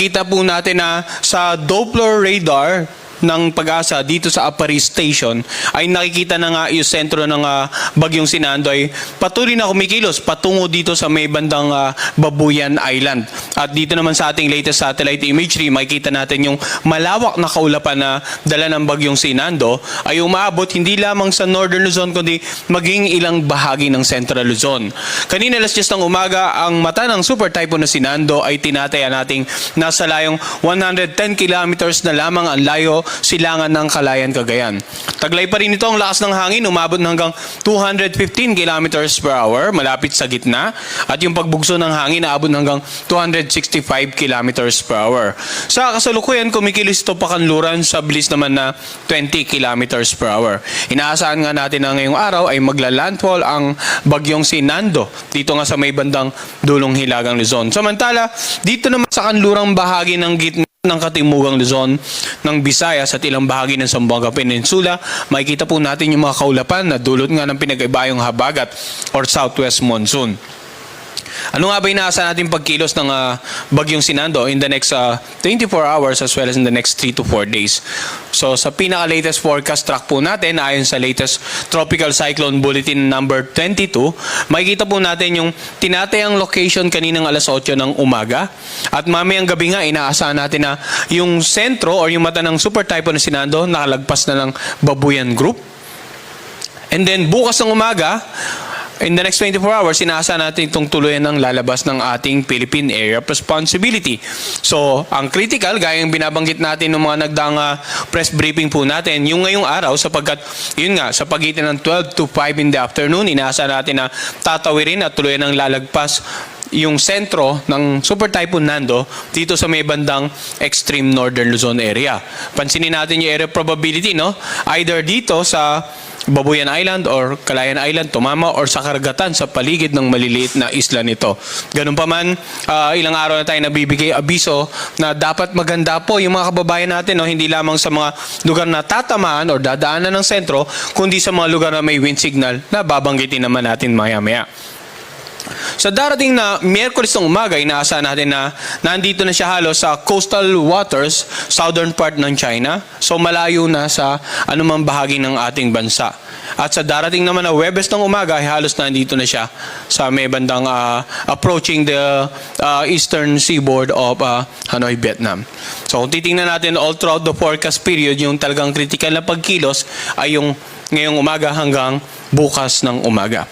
Kita po natin na sa Doppler radar ng Pag-asa dito sa Aparis Station ay nakikita na nga yung sentro ng bagyong Sinando ay patuloy na kumikilos patungo dito sa may bandang Babuyan Island. At dito naman sa ating latest satellite imagery, makikita natin yung malawak na kaulapan na dala ng bagyong Sinando ay umaabot hindi lamang sa Northern Luzon kundi maging ilang bahagi ng Central Luzon. Kanina alas 10 ng umaga, ang mata ng super typhoon na Sinando ay tinataya nating nasa layong 110 kilometers na lamang ang layo silangan ng Calayan, Cagayan. Taglay pa rin ito ang lakas ng hangin, umabot na hanggang 215 kilometers per hour, malapit sa gitna. At yung pagbugso ng hangin, naabot hanggang 265 kilometers per hour. Sa kasalukuyan, kumikilos ito pakanluran sa bilis naman na 20 kilometers per hour. Inaasahan nga natin na ngayong araw ay magla-landfall ang bagyong Sinando dito nga sa may bandang dulong Hilagang Luzon. Samantala, dito naman sa kanlurang bahagi ng gitna ng Katimugang Luzon, ng Visayas at ilang bahagi ng Zamboanga Peninsula, makikita po natin yung mga kaulapan na dulot nga ng pinag-ibayong habagat or southwest monsoon. Ano nga ba inaasahan natin pagkilos ng bagyong Sinando in the next 24 hours as well as in the next 3 to 4 days? So sa pinaka-latest forecast track po natin, ayon sa latest Tropical Cyclone Bulletin number 22, makikita po natin yung tinatayang location kaninang alas 8 ng umaga. At mamayang gabi nga, inaasahan natin na yung sentro or yung mata ng super typhoon na Sinando nakalagpas na ng Babuyan Group. And then bukas ng umaga, in the next 24 hours, inaasahan natin itong tuluyan ng lalabas ng ating Philippine Area of Responsibility. So, ang critical, gaya yung binabanggit natin ng mga nagdaang press briefing po natin, yung ngayong araw, sapagkat, yun nga, sa pagitan ng 12 to 5 in the afternoon, inaasahan natin na tatawirin at tuluyan ng lalagpas yung sentro ng Super Typhoon Nando dito sa may bandang extreme northern Luzon area. Pansinin natin yung area probability, no? Either dito sa Babuyan Island or Calayan Island tumama or sa karagatan sa paligid ng maliliit na isla nito. Ganun pa man, ilang araw na tayo nabibigay abiso na dapat maganda po yung mga kababayan natin, no? Hindi lamang sa mga lugar na tatamaan or dadaanan ng sentro, kundi sa mga lugar na may wind signal na babanggitin naman natin maya-maya. Sa darating na Miyerkules ng umaga, inaasahan natin na nandito na siya halos sa coastal waters, southern part ng China. So malayo na sa anumang bahagi ng ating bansa. At sa darating naman na Huwebes ng umaga, ay halos nandito na siya sa may bandang approaching the eastern seaboard of Hanoi, Vietnam. So kung titingnan natin all throughout the forecast period, yung talagang critical na pagkilos ay yung ngayong umaga hanggang bukas ng umaga.